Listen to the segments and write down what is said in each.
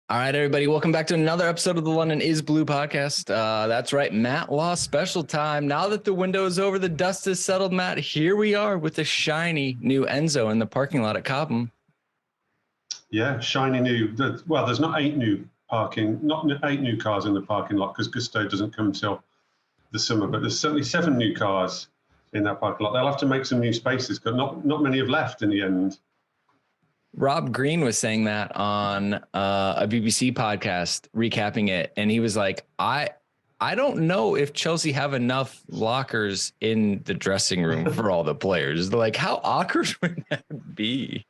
All right, everybody, welcome back to another episode of the London is Blue podcast. That's right, Matt lost special time. Now that the window is over, the dust is settled, Matt, here we are with the shiny new Enzo in the parking lot at Cobham. Yeah, shiny new. Well, there's not eight new cars in the parking lot because Gusto doesn't come till the summer, but there's certainly 7 new cars in that parking lot. They'll have to make some new spaces because not many have left in the end. Rob Green was saying that on a BBC podcast, recapping it, and he was like, I don't know if Chelsea have enough lockers in the dressing room for all the players. Like, how awkward would that be?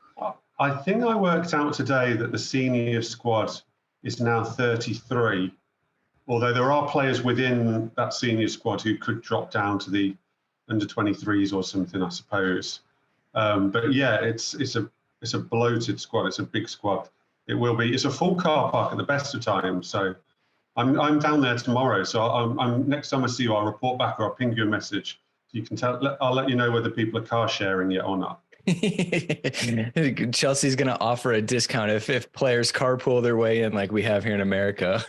I think I worked out today that the senior squad is now 33, although there are players within that senior squad who could drop down to the under 23s or something, I suppose. But yeah, it's a bloated squad. It's a big squad. It will be. It's a full car park at the best of times. So I'm down there tomorrow. So I'm next time I see you, I'll report back or I'll ping you a message. You can tell. I'll let you know whether people are car sharing yet or not. Chelsea's going to offer a discount if players carpool their way in like we have here in America.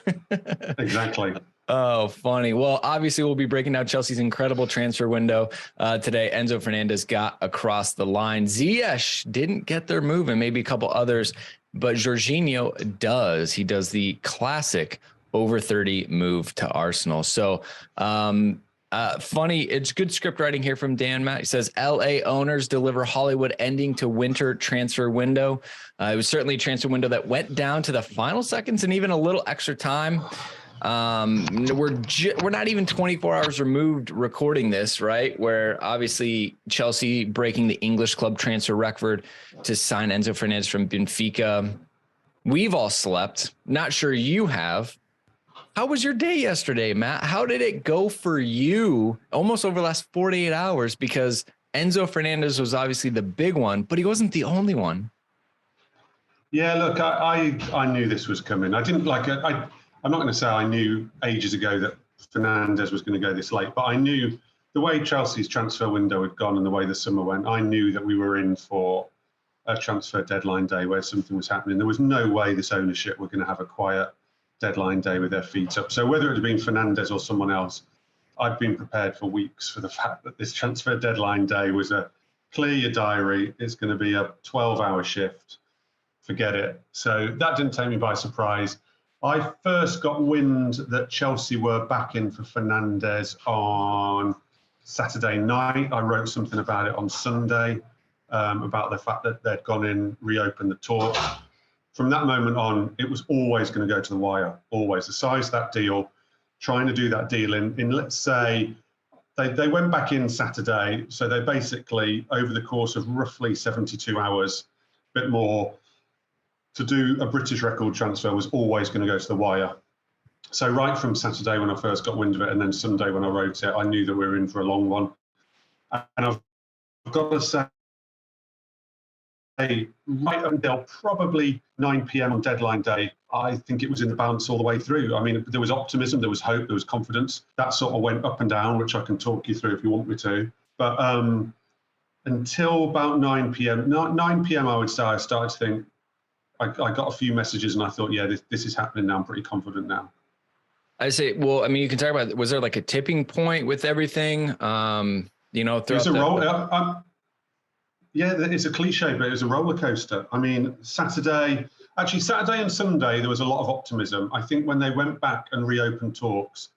Exactly. Oh, funny. Well, obviously, we'll be breaking down Chelsea's incredible transfer window today. Enzo Fernandez got across the line. Ziyech didn't get their move and maybe a couple others, but Jorginho does. He does the classic over 30 move to Arsenal. So, funny, it's good script writing here from Dan Matt. He says LA owners deliver Hollywood ending to winter transfer window. It was certainly a transfer window that went down to the final seconds and even a little extra time. We're not even 24 hours removed recording this, right? Where obviously Chelsea breaking the English club transfer record to sign Enzo Fernandez from Benfica. We've all slept. Not sure you have. How was your day yesterday, Matt? How did it go for you almost over the last 48 hours? Because Enzo Fernandez was obviously the big one, but he wasn't the only one. Yeah, look, I knew this was coming. I didn't like it. I'm not going to say I knew ages ago that Fernandez was going to go this late, but I knew the way Chelsea's transfer window had gone and the way the summer went, I knew that we were in for a transfer deadline day where something was happening. There was no way this ownership were going to have a quiet deadline day with their feet up. So whether it had been Fernandez or someone else, I'd been prepared for weeks for the fact that this transfer deadline day was a clear your diary. It's going to be a 12-hour shift. Forget it. So that didn't take me by surprise. I first got wind that Chelsea were back in for Fernandez on Saturday night. I wrote something about it on Sunday, about the fact that they'd gone in, reopened the talks. From that moment on, it was always going to go to the wire, always. The size of that deal, trying to do that deal in let's say, they went back in Saturday. So they basically, over the course of roughly 72 hours, a bit more, to do a British record transfer was always going to go to the wire. So right from Saturday when I first got wind of it, and then Sunday when I wrote it, I knew that we were in for a long one. And I've got to say, right until probably 9 p.m. on deadline day, I think it was in the balance all the way through. I mean, there was optimism, there was hope, there was confidence. That sort of went up and down, which I can talk you through if you want me to. But until about 9 p.m., I would say I started to think, I got a few messages and I thought, yeah, this is happening now. I'm pretty confident now. I say, well, I mean, you can talk about, was there like a tipping point with everything? There's a roll. Yeah, it's a cliche, but it was a roller coaster. I mean, Saturday and Sunday, there was a lot of optimism. I think when they went back and reopened talks,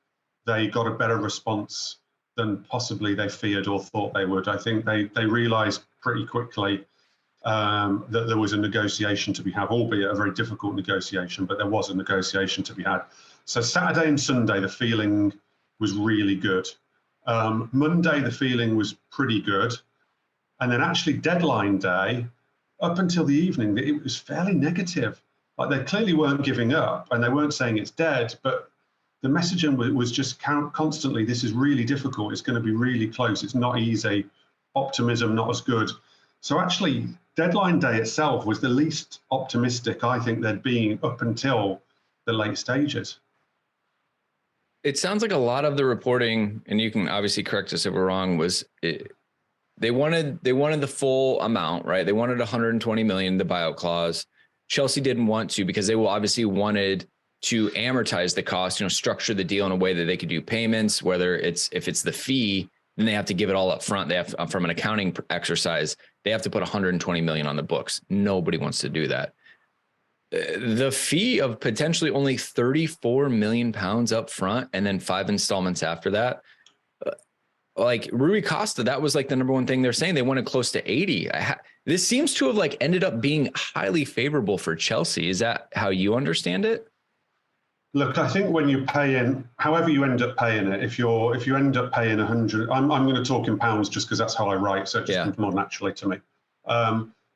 they got a better response than possibly they feared or thought they would. I think they realized pretty quickly that there was a negotiation to be had, albeit a very difficult negotiation, but there was a negotiation to be had. So Saturday and Sunday, the feeling was really good. Monday, the feeling was pretty good. And then actually deadline day, up until the evening, it was fairly negative. Like they clearly weren't giving up and they weren't saying it's dead, but the messaging was just constantly, this is really difficult. It's going to be really close. It's not easy. Optimism, not as good. So actually, deadline day itself was the least optimistic I think there'd been up until the late stages. It sounds like a lot of the reporting, and you can obviously correct us if we're wrong, was they wanted the full amount, right? They wanted 120 million, the buyout clause. Chelsea didn't want to, because they will obviously wanted to amortize the cost, structure the deal in a way that they could do payments, whether if it's the fee, then they have to give it all up front. They have, from an accounting exercise, they have to put 120 million on the books. Nobody wants to do that. The fee of potentially only 34 million pounds up front and then 5 installments after that. Like Rui Costa, that was like the number one thing they're saying. They wanted close to 80. This seems to have like ended up being highly favorable for Chelsea. Is that how you understand it? Look, I think when you pay in, however you end up paying it, if you end up paying 100, I'm going to talk in pounds just because that's how I write, so it just comes more naturally to me.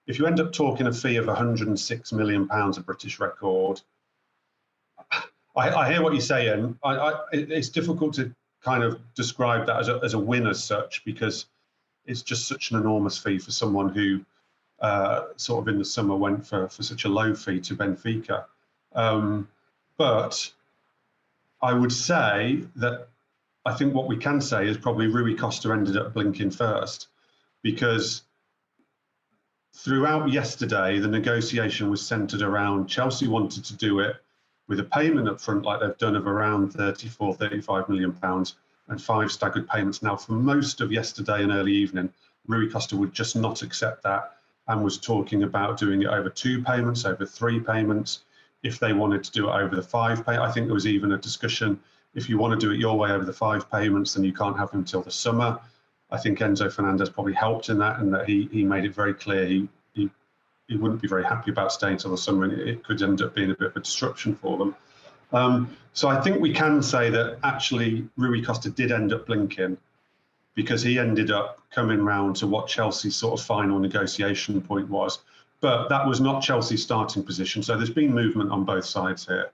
If you end up talking a fee of 106 million pounds, a British record, I hear what you're saying. It's difficult to kind of describe that as a win as such, because it's just such an enormous fee for someone who sort of in the summer went for such a low fee to Benfica. But I would say that I think what we can say is probably Rui Costa ended up blinking first, because throughout yesterday, the negotiation was centred around Chelsea wanted to do it with a payment up front like they've done of around 35 million pounds and 5 staggered payments. Now, for most of yesterday and early evening, Rui Costa would just not accept that and was talking about doing it over 2 payments, over 3 payments. If they wanted to do it over the 5 pay, I think there was even a discussion, if you want to do it your way over the 5 payments, then you can't have them until the summer. I think Enzo Fernandez probably helped in that, and that he made it very clear he wouldn't be very happy about staying till the summer, and it could end up being a bit of a disruption for them. So I think we can say that actually Rui Costa did end up blinking, because he ended up coming round to what Chelsea's sort of final negotiation point was. But that was not Chelsea's starting position. So there's been movement on both sides here.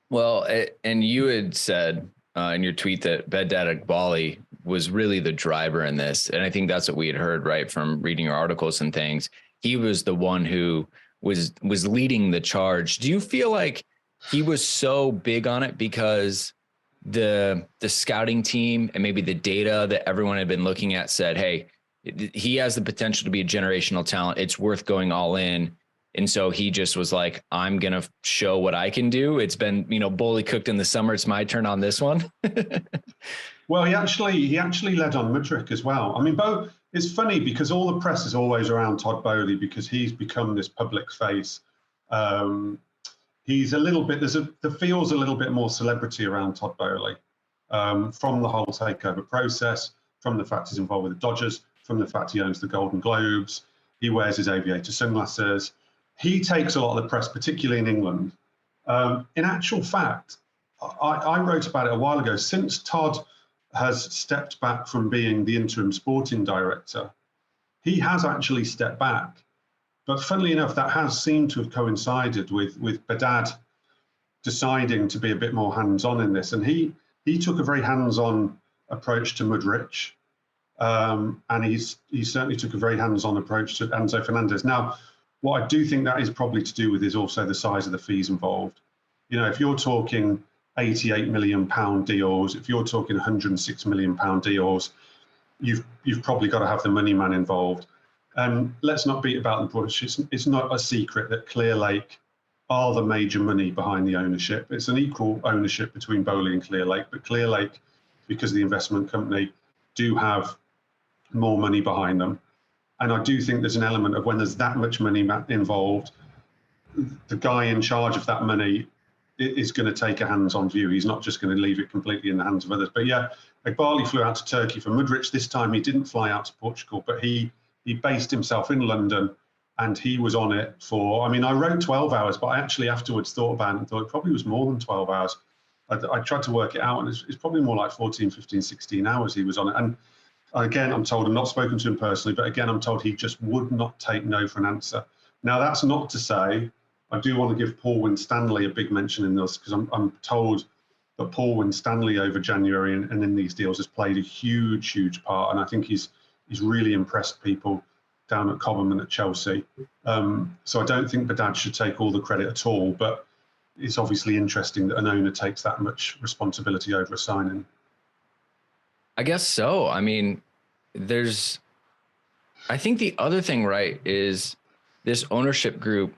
Well, and you had said in your tweet that Behdad Eghbali was really the driver in this. And I think that's what we had heard, right, from reading your articles and things. He was the one who was leading the charge. Do you feel like he was so big on it because the scouting team and maybe the data that everyone had been looking at said, hey, he has the potential to be a generational talent. It's worth going all in. And so he just was like, I'm going to show what I can do. It's been, bully cooked in the summer. It's my turn on this one. Well, he actually led on Mudryk as well. I mean, it's funny because all the press is always around Todd Boehly because he's become this public face. He's a little bit, there feels a little bit more celebrity around Todd Boehly from the whole takeover process, from the fact he's involved with the Dodgers, from the fact he owns the Golden Globes, he wears his aviator sunglasses. He takes a lot of the press, particularly in England. In actual fact, I wrote about it a while ago. Since Todd has stepped back from being the interim sporting director, he has actually stepped back. But funnily enough, that has seemed to have coincided with Behdad deciding to be a bit more hands-on in this. And he took a very hands-on approach to Mudryk. And he certainly took a very hands-on approach to Enzo Fernandez. Now, what I do think that is probably to do with is also the size of the fees involved. If you're talking 88 million pound deals, if you're talking 106 million pound deals, you've probably got to have the money man involved. And let's not beat about the bush. It's not a secret that Clearlake are the major money behind the ownership. It's an equal ownership between Boehly and Clearlake, but Clearlake, because of the investment company, do have more money behind them. And I do think there's an element of when there's that much money involved, the guy in charge of that money is going to take a hands-on view. He's not just going to leave it completely in the hands of others. But yeah, Eghbali flew out to Turkey for Mudryk. This time he didn't fly out to Portugal, but he based himself in London and he was on it for, I wrote 12 hours, but I actually afterwards thought about it and thought it probably was more than 12 hours. I tried to work it out and it's probably more like 14, 15, 16 hours he was on it. And again, I'm told, I'm not spoken to him personally, but again, I'm told he just would not take no for an answer. Now, that's not to say, I do want to give Paul Winstanley a big mention in this, because I'm told that Paul Winstanley over January and in these deals has played a huge, huge part. And I think he's really impressed people down at Cobham and at Chelsea. So I don't think Behdad should take all the credit at all, but it's obviously interesting that an owner takes that much responsibility over a signing. I guess so. I think the other thing, right, is this ownership group,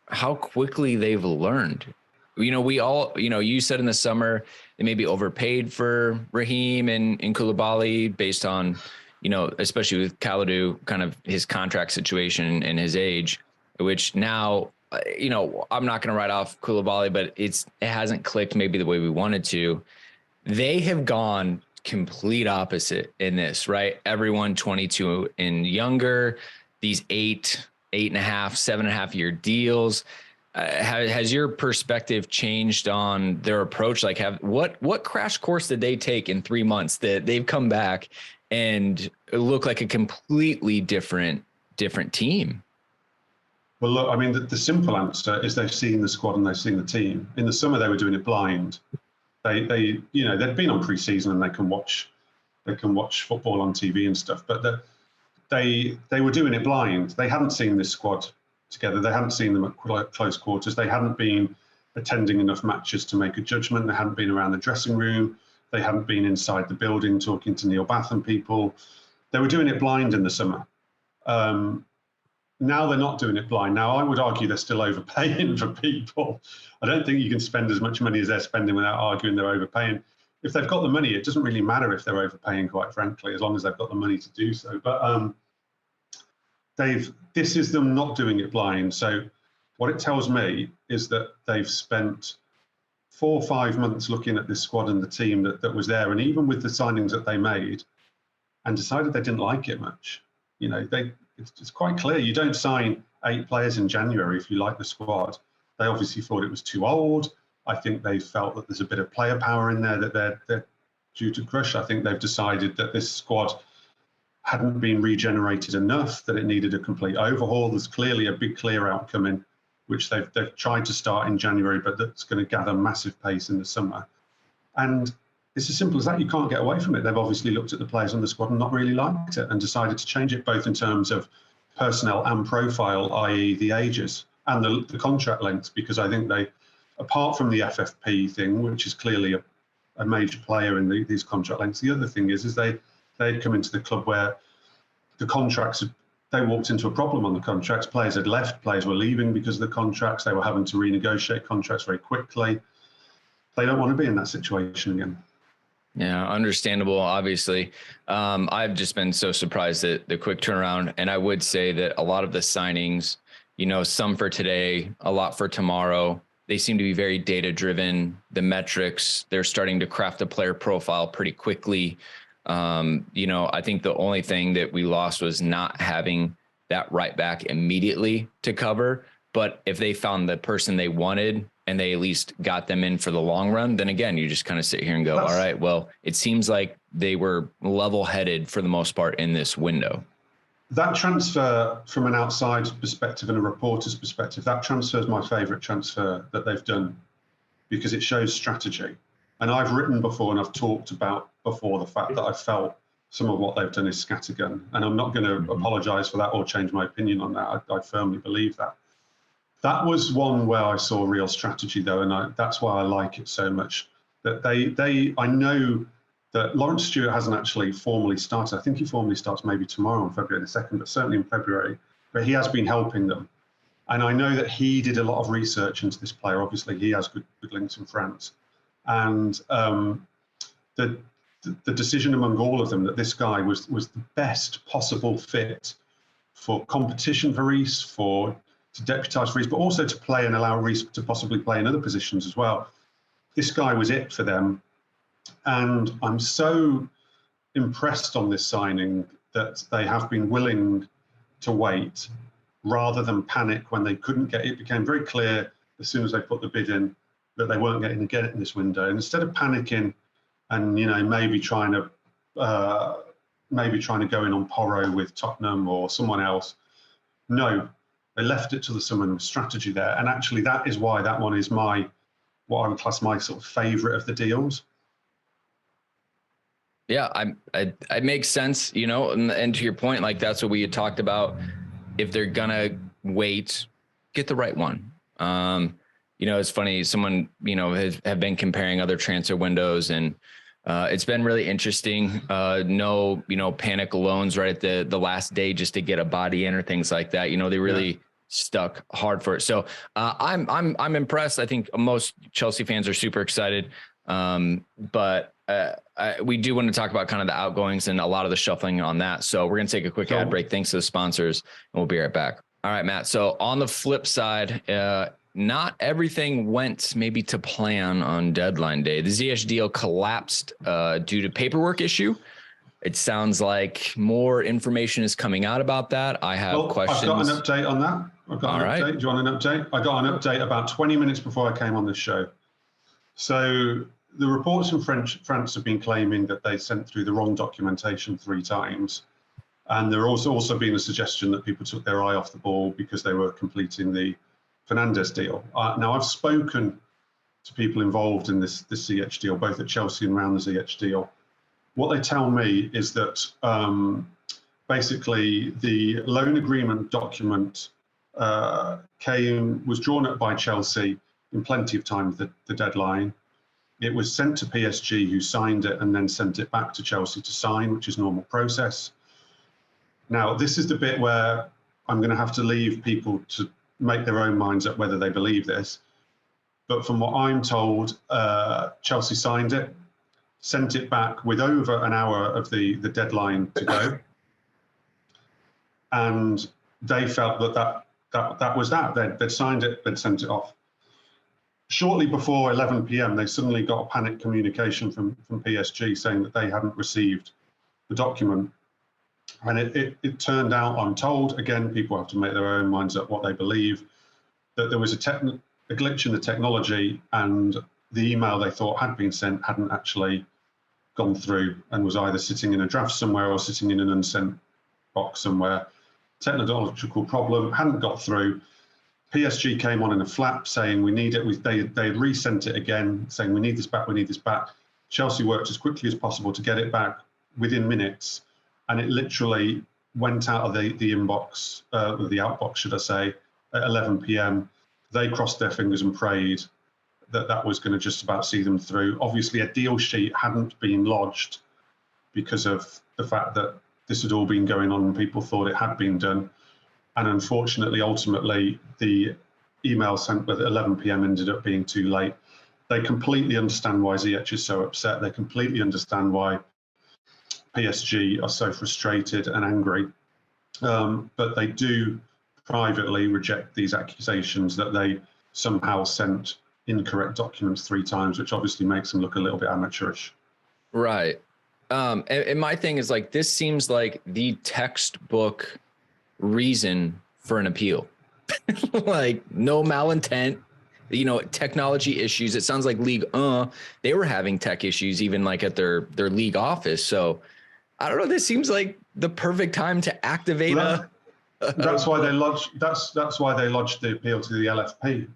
how quickly they've learned. We all, you said in the summer they maybe overpaid for Raheem and Koulibaly based on, especially with Kalidou, kind of his contract situation and his age, which now, I'm not going to write off Koulibaly, but it hasn't clicked maybe the way we wanted to. They have gone complete opposite in this, right? Everyone 22 and younger, these 8.5, 7.5 year deals. Has your perspective changed on their approach? Like, what crash course did they take in 3 months that they've come back and look like a completely different team? Well, look, I mean, the simple answer is they've seen the squad and they've seen the team. In the summer, they were doing it blind. They'd been on pre-season and they can watch football on TV and stuff, but they were doing it blind. They hadn't seen this squad together. They hadn't seen them at close quarters. They hadn't been attending enough matches to make a judgment. They hadn't been around the dressing room. They hadn't been inside the building talking to Neil Bath people. They were doing it blind in the summer. Now they're not doing it blind. Now, I would argue they're still overpaying for people. I don't think you can spend as much money as they're spending without arguing they're overpaying. If they've got the money, it doesn't really matter if they're overpaying, quite frankly, as long as they've got the money to do so. But this is them not doing it blind. So what it tells me is that they've spent 4 or 5 months looking at this squad and the team that was there, and even with the signings that they made, and decided they didn't like it much. It's quite clear. You don't sign 8 players in January if you like the squad. They obviously thought it was too old. I think they felt that there's a bit of player power in there that they're due to crush. I think they've decided that this squad hadn't been regenerated enough, that it needed a complete overhaul. There's clearly a big clear out coming, which they've tried to start in January, but that's going to gather massive pace in the summer. And it's as simple as that. You can't get away from it. They've obviously looked at the players on the squad and not really liked it and decided to change it, both in terms of personnel and profile, i.e. the ages and the contract lengths, because I think they, apart from the FFP thing, which is clearly a major player in these contract lengths, the other thing is they'd come into the club where the contracts, they walked into a problem on the contracts. Players had left, players were leaving because of the contracts. They were having to renegotiate contracts very quickly. They don't want to be in that situation again. Yeah, understandable, obviously. I've just been so surprised at the quick turnaround. And I would say that a lot of the signings, some for today, a lot for tomorrow, they seem to be very data driven. The metrics, they're starting to craft a player profile pretty quickly. I think the only thing that we lost was not having that right back immediately to cover. But if they found the person they wanted and they at least got them in for the long run, then again, you just kind of sit here and go, all right, well, it seems like they were level headed for the most part in this window. That transfer, from an outside perspective and a reporter's perspective, that transfer is my favourite transfer that they've done, because it shows strategy. And I've written before and I've talked about before the fact that I felt some of what they've done is scattergun. And I'm not going to apologise for that or change my opinion on that. I firmly believe that. That was one where I saw real strategy, though, and that's why I like it so much. That I know that Lawrence Stewart hasn't actually formally started. I think he formally starts maybe tomorrow on February the 2nd, but certainly in February. But he has been helping them. And I know that he did a lot of research into this player. Obviously, he has good links in France. And the decision among all of them that this guy was the best possible fit for competition for Reece, to deputise Reece, but also to play and allow Reece to possibly play in other positions as well. This guy was it for them. And I'm so impressed on this signing that they have been willing to wait rather than panic when they couldn't get it. It became very clear as soon as they put the bid in that they weren't going to get it in this window. And instead of panicking and maybe trying to go in on Porro with Tottenham or someone else, no, they left it to the summer with strategy there. And actually, that is why that one is what I would class my sort of favourite of the deals. Yeah, it makes sense, and to your point, like that's what we had talked about. If they're gonna wait, get the right one. It's funny. Someone, have been comparing other transfer windows, and It's been really interesting. No, panic loans right at the last day just to get a body in or things like that. They really stuck hard for it. So I'm impressed. I think most Chelsea fans are super excited. But we do want to talk about kind of the outgoings and a lot of the shuffling on that. So we're going to take a quick ad break. Thanks to the sponsors, and we'll be right back. All right, Matt. So on the flip side, not everything went maybe to plan on deadline day. The Ziyech deal collapsed due to paperwork issue. It sounds like more information is coming out about that. I have questions. I've got an update on that. Update. Do you want an update? I got an update about 20 minutes before I came on this show. So the reports from France have been claiming that they sent through the wrong documentation 3 times. And there also been a suggestion that people took their eye off the ball because they were completing the Fernandez deal. Now, I've spoken to people involved in this Ziyech deal, both at Chelsea and around the Ziyech deal. What they tell me is that basically the loan agreement document was drawn up by Chelsea in plenty of time for the deadline. It was sent to PSG, who signed it and then sent it back to Chelsea to sign, which is normal process. Now, this is the bit where I'm going to have to leave people to make their own minds up whether they believe this. But from what I'm told, Chelsea signed it, sent it back with over an hour of the deadline to go. And they felt that was that. They'd signed it, they'd sent it off. Shortly before 11 p.m., they suddenly got a panic communication from PSG saying that they hadn't received the document. And it turned out, I'm told, again, people have to make their own minds up what they believe, that there was a glitch in the technology and the email they thought had been sent hadn't actually gone through and was either sitting in a draft somewhere or sitting in an unsent box somewhere. Technological problem, hadn't got through. PSG came on in a flap saying, we need it. They resent it again, saying, we need this back, we need this back. Chelsea worked as quickly as possible to get it back within minutes. And it literally went out of the inbox, the outbox, should I say, at 11 p.m. They crossed their fingers and prayed that was going to just about see them through. Obviously, a deal sheet hadn't been lodged because of the fact that this had all been going on and people thought it had been done. And unfortunately, ultimately, the email sent at 11 p.m. ended up being too late. They completely understand why Ziyech is so upset. They completely understand why PSG are so frustrated and angry. But they do privately reject these accusations that they somehow sent incorrect documents 3 times, which obviously makes them look a little bit amateurish. Right. And my thing is, like, this seems like the textbook reason for an appeal. Like, no malintent, technology issues. It sounds like League they were having tech issues even like at their league office. So I don't know, this seems like the perfect time to activate that's why they lodged the appeal to the LFP,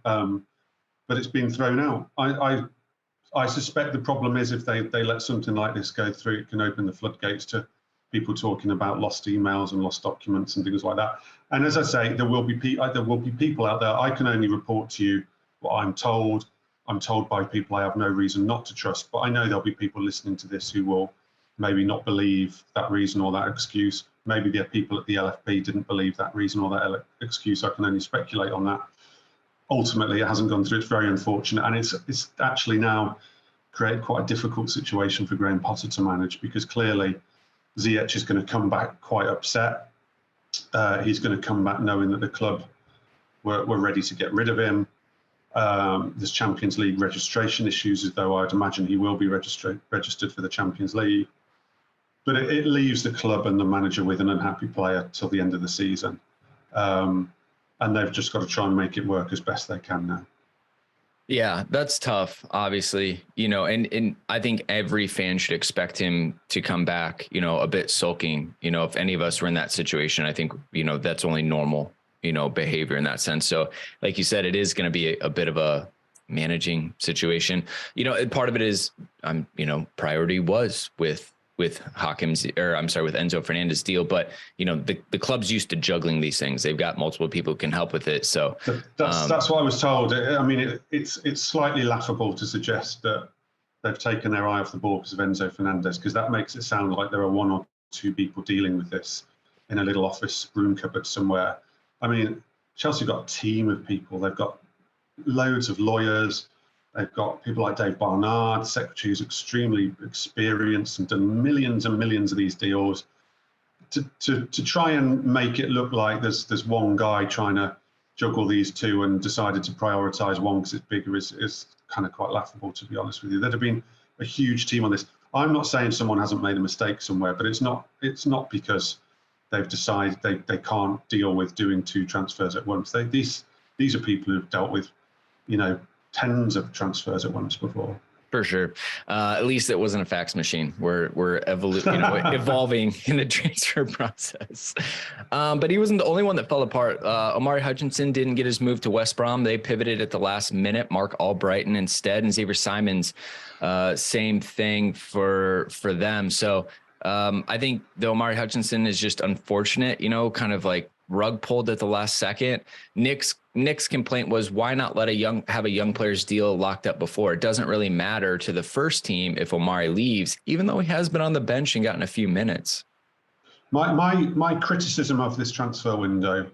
but it's been thrown out. I suspect the problem is if they let something like this go through, it can open the floodgates to people talking about lost emails and lost documents and things like that. And as I say, there will be people out there. I can only report to you what I'm told. I'm told by people I have no reason not to trust, but I know there'll be people listening to this who will maybe not believe that reason or that excuse. Maybe the people at the LFP didn't believe that reason or that excuse. I can only speculate on that. Ultimately, it hasn't gone through. It's very unfortunate. And it's actually now created quite a difficult situation for Graham Potter to manage, because clearly Ziyech is going to come back quite upset. He's going to come back knowing that the club were ready to get rid of him. There's Champions League registration issues, though I'd imagine he will be registered for the Champions League. But it leaves the club and the manager with an unhappy player till the end of the season. And they've just got to try and make it work as best they can now. Yeah, that's tough, obviously, and I think every fan should expect him to come back, a bit sulking. If any of us were in that situation, I think, that's only normal, behavior in that sense. So like you said, it is going to be a bit of a managing situation. Part of it is, priority was with Enzo Fernandez deal, but the club's used to juggling these things. They've got multiple people who can help with it. So that's what I was told. I mean, it's slightly laughable to suggest that they've taken their eye off the ball because of Enzo Fernandez, because that makes it sound like there are one or two people dealing with this in a little office room cupboard somewhere. I mean, Chelsea got a team of people. They've got loads of lawyers. They've got people like Dave Barnard, secretary, who's extremely experienced and done millions and millions of these deals. To try and make it look like there's one guy trying to juggle these two and decided to prioritize one because it's bigger is kind of quite laughable, to be honest with you. There'd have been a huge team on this. I'm not saying someone hasn't made a mistake somewhere, but it's not because they've decided they can't deal with doing two transfers at once. These are people who've dealt with, tens of transfers at once before. For sure. At least it wasn't a fax machine. We're evolving in the transfer process. But he wasn't the only one that fell apart. Omari Hutchinson didn't get his move to West Brom. They pivoted at the last minute. Mark Albrighton instead, and Xavier Simons, same thing for them. So I think the Omari Hutchinson is just unfortunate, kind of like rug pulled at the last second. Nick's complaint was, why not have a young player's deal locked up before? It doesn't really matter to the first team if Omari leaves, even though he has been on the bench and gotten a few minutes. My criticism of this transfer window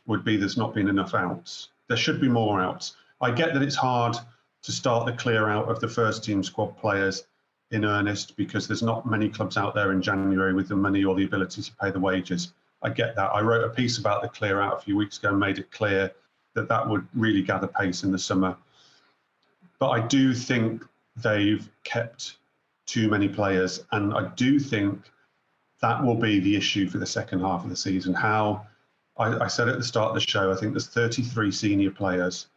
would be there's not been enough outs. There should be more outs. I get that it's hard to start the clear out of the first team squad players in earnest because there's not many clubs out there in January with the money or the ability to pay the wages. I get that. I wrote a piece about the clear out a few weeks ago and made it clear that would really gather pace in the summer. But I do think they've kept too many players, and I do think that will be the issue for the second half of the season. I said at the start of the show, I think there's 33 senior players.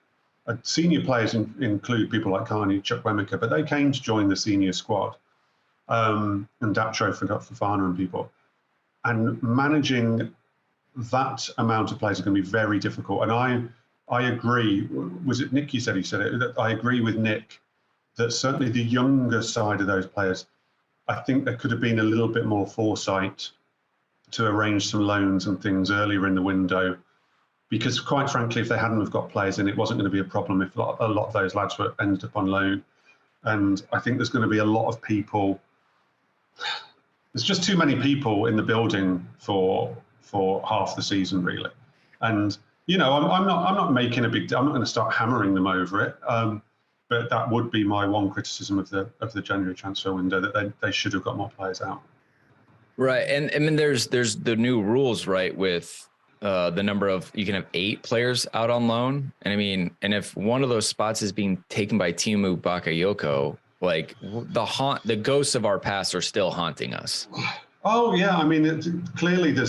Senior players include people like Carney, Chuck Wemaker, but they came to join the senior squad, and Datro for Fofana and people. And managing that amount of players is going to be very difficult. And I agree. Was it Nick? You said he said it. That I agree with Nick that certainly the younger side of those players, I think there could have been a little bit more foresight to arrange some loans and things earlier in the window. Because quite frankly, if they hadn't have got players in, it wasn't going to be a problem if a lot of those lads were ended up on loan. And I think there's going to be a lot of people. There's just too many people in the building for half the season, really. And I'm not making a big deal. I'm not going to start hammering them over it. But that would be my one criticism of the January transfer window, that they should have got more players out. Right, and I mean, there's the new rules, right, with the number of, you can have 8 players out on loan, and I mean, and if one of those spots is being taken by Timu Bakayoko, like the ghosts of our past are still haunting us. Oh yeah, I mean, clearly they're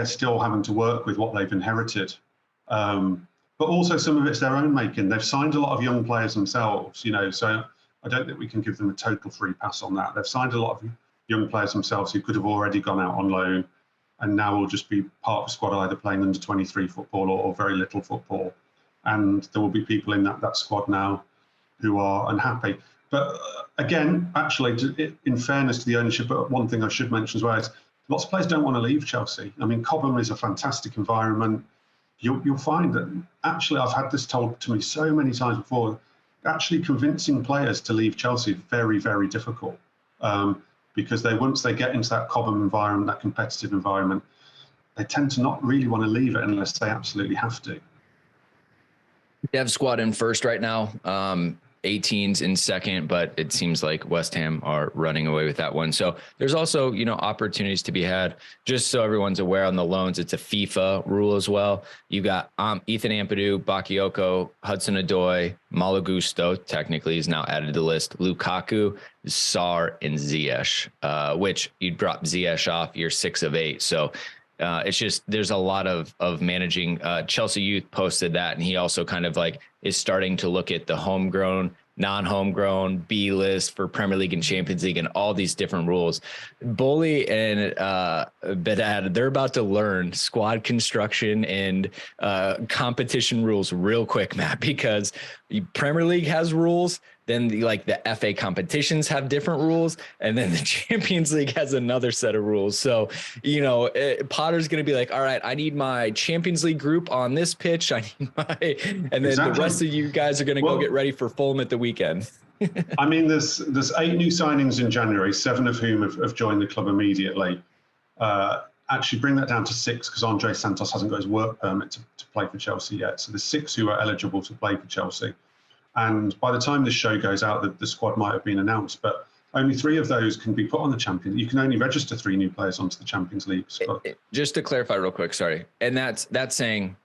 still having to work with what they've inherited, but also some of it's their own making. They've signed a lot of young players themselves, so I don't think we can give them a total free pass on that. They've signed a lot of young players themselves who could have already gone out on loan, and now will just be part of the squad either playing under 23 football or very little football, and there will be people in that squad now who are unhappy. But again, actually, in fairness to the ownership, but one thing I should mention as well is lots of players don't want to leave Chelsea. I mean, Cobham is a fantastic environment. You'll find that, actually, I've had this told to me so many times before, actually convincing players to leave Chelsea is very, very difficult, because once they get into that Cobham environment, that competitive environment, they tend to not really want to leave it unless they absolutely have to. Dev squad in first right now. 18s in second, but it seems like West Ham are running away with that one. So there's also, opportunities to be had. Just so everyone's aware on the loans, it's a FIFA rule as well. You got Ethan Ampadu, Bakayoko, Hudson-Odoi, Malagusto, technically is now added to the list, Lukaku, Sarr, and Ziyech, which you drop Ziyech off, you're 6 of 8. So it's just, there's a lot of managing. Chelsea Youth posted that, and he also kind of like is starting to look at the homegrown, non-homegrown, B list for Premier League and Champions League and all these different rules. Bully and Behdad, they're about to learn squad construction and competition rules real quick, Matt, because Premier League has rules. Then the FA competitions have different rules, and then the Champions League has another set of rules. So, Potter's going to be like, all right, I need my Champions League group on this pitch. I need and then the rest of you guys are going to go get ready for Fulham at the weekend. I mean, there's 8 new signings in January, 7 of whom have joined the club immediately. Actually, bring that down to 6 because Andre Santos hasn't got his work permit to play for Chelsea yet. So there's 6 who are eligible to play for Chelsea. And by the time this show goes out, the squad might have been announced, but only 3 of those can be put on the Champions. You can only register 3 new players onto the Champions League squad. Just to clarify real quick, sorry. And that's saying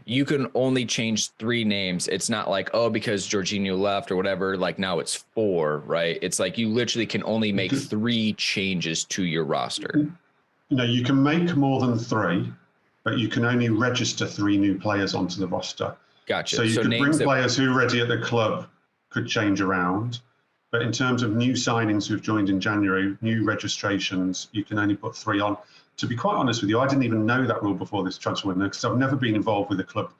you can only change 3 names. It's not like, oh, because Jorginho left or whatever, like now it's 4, right? It's like you literally can only make 3 changes to your roster. No, you can make more than 3, but you can only register 3 new players onto the roster. Gotcha. So you could bring players who are already at the club could change around. But in terms of new signings who've joined in January, new registrations, you can only put 3 on. To be quite honest with you, I didn't even know that rule before this transfer window because I've never been involved with a club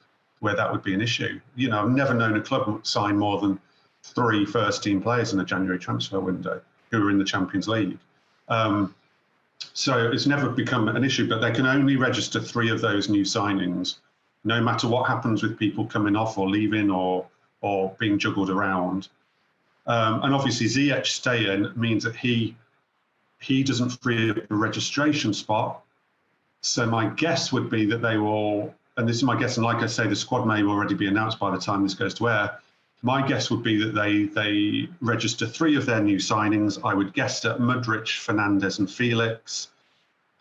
where that would be an issue. You know, I've never known a club sign more than 3 first-team players in a January transfer window who are in the Champions League. So it's never become an issue, but they can only register 3 of those new signings, no matter what happens with people coming off or leaving or being juggled around. And obviously Ziyech staying means that he doesn't free up the registration spot. So my guess would be that they will, and this is my guess, and like I say, the squad may already be announced by the time this goes to air. My guess would be that they register 3 of their new signings. I would guess at Mudryk, Fernandez and Felix.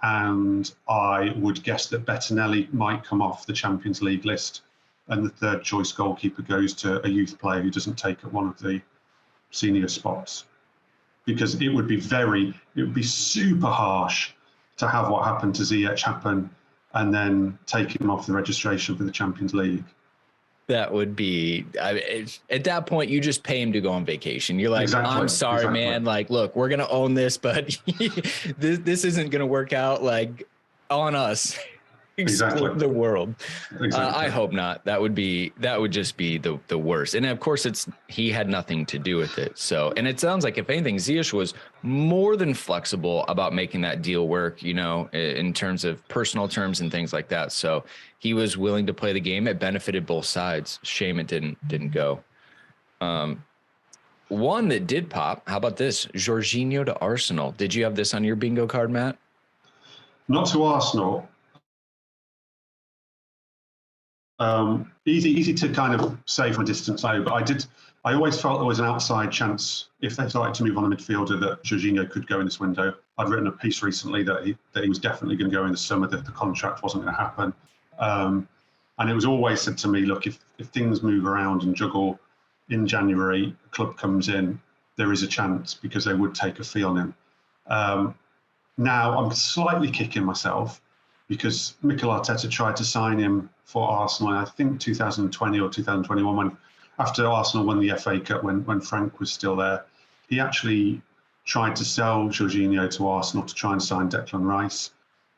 And I would guess that Bettinelli might come off the Champions League list. And the 3rd choice goalkeeper goes to a youth player who doesn't take up one of the senior spots. Because it would be super harsh to have what happened to Ziyech happen and then take him off the registration for the Champions League. That would be, at that point, you just pay him to go on vacation. You're like, I'm sorry, man. Like, look, we're going to own this, but this isn't going to work out like on us. Explore the world. I hope not. That would just be the worst. And of course he had nothing to do with it. So, and it sounds like if anything, Ziyech was more than flexible about making that deal work, you know, in terms of personal terms and things like that. So he was willing to play the game. It benefited both sides. Shame it didn't go. One that did pop. How about this? Jorginho to Arsenal. Did you have this on your bingo card, Matt? Not to Arsenal. Easy to kind of say from a distance, but I always felt there was an outside chance if they started to move on a midfielder that Jorginho could go in this window. I'd written a piece recently that he was definitely going to go in the summer, that the contract wasn't going to happen. And it was always said to me, look, if things move around and juggle in January, a club comes in, there is a chance because they would take a fee on him. Now I'm slightly kicking myself because Mikel Arteta tried to sign him for Arsenal, I think 2020 or 2021, after Arsenal won the FA Cup, when Frank was still there. He actually tried to sell Jorginho to Arsenal to try and sign Declan Rice,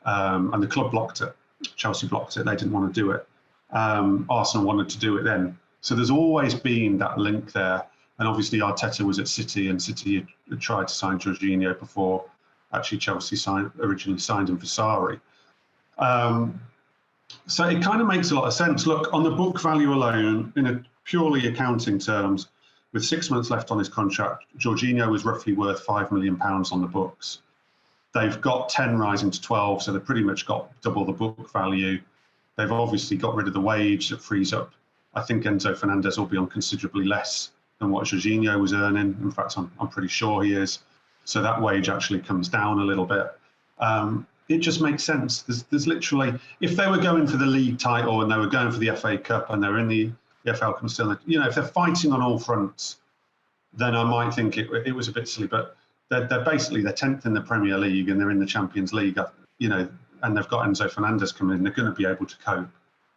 and the club blocked it. Chelsea blocked it. They didn't want to do it. Arsenal wanted to do it then. So there's always been that link there. And obviously Arteta was at City, and City had tried to sign Jorginho before actually Chelsea originally signed him for Sarri. So it kind of makes a lot of sense. Look, on the book value alone, in a purely accounting terms, with 6 months left on his contract, Jorginho was roughly worth £5 million on the books. They've got 10 rising to 12, so they've pretty much got double the book value. They've obviously got rid of the wage that frees up. I think Enzo Fernandez will be on considerably less than what Jorginho was earning. In fact, I'm pretty sure he is. So that wage actually comes down a little bit. It just makes sense. There's literally, if they were going for the league title and they were going for the FA Cup and they're in the EFL Cup still, you know, if they're fighting on all fronts, then I might think it was a bit silly. But they're 10th in the Premier League and they're in the Champions League, you know, and they've got Enzo Fernandez coming in. They're going to be able to cope.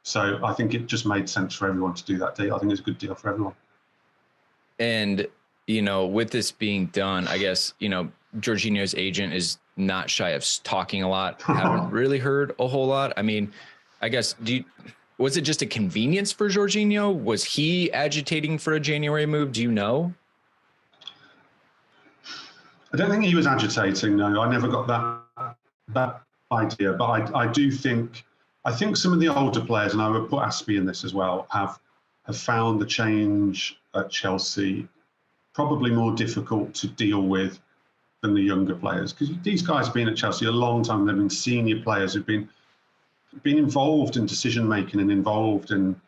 So I think it just made sense for everyone to do that deal. I think it's a good deal for everyone. And, you know, with this being done, I guess, you know, Jorginho's agent is not shy of talking a lot. Haven't really heard a whole lot. I mean, I guess, was it just a convenience for Jorginho? Was he agitating for a January move? Do you know? I don't think he was agitating. No, I never got that idea. But I think some of the older players, and I would put Aspie in this as well, have found the change at Chelsea probably more difficult to deal with than the younger players, because these guys have been at Chelsea a long time. They've been senior players who've been involved in decision making and involved in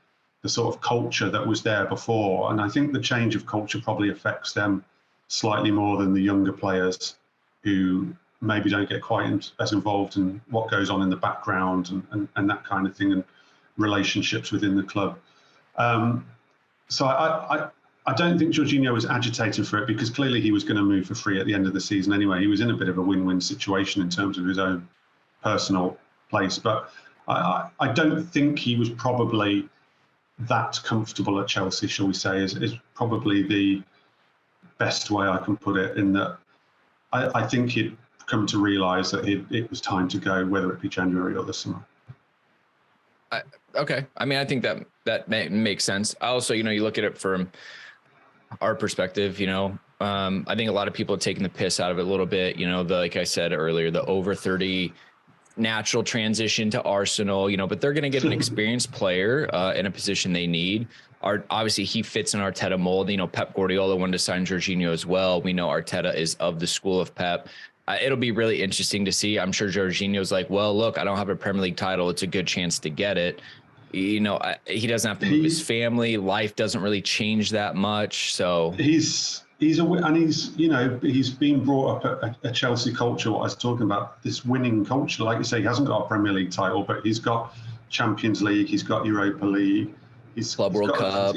the sort of culture that was there before. And I think the change of culture probably affects them slightly more than the younger players who maybe don't get quite as involved in what goes on in the background and that kind of thing, and relationships within the club. So I don't think Jorginho was agitated for it, because clearly he was going to move for free at the end of the season anyway. He was in a bit of a win-win situation in terms of his own personal place. But I don't think he was probably that comfortable at Chelsea, shall we say, is probably the best way I can put it, in that I think he'd come to realise that it was time to go, whether it be January or the summer. Okay. I mean, I think that makes sense. Also, you look at it from our perspective, I think a lot of people have taken the piss out of it a little bit, like I said earlier, the over 30 natural transition to Arsenal, but they're going to get an experienced player in a position they need. Obviously he fits in Arteta mold. Pep Guardiola wanted to sign Jorginho as well. We know Arteta is of the school of Pep. It'll be really interesting to see. I'm sure Jorginho's like, well, look, I don't have a Premier League title. It's a good chance to get it. He doesn't have to move his family. Life doesn't really change that much. So he's been brought up a Chelsea culture. What I was talking about, this winning culture. Like you say, he hasn't got a Premier League title, but he's got Champions League. He's got Europa League. Club World Cup.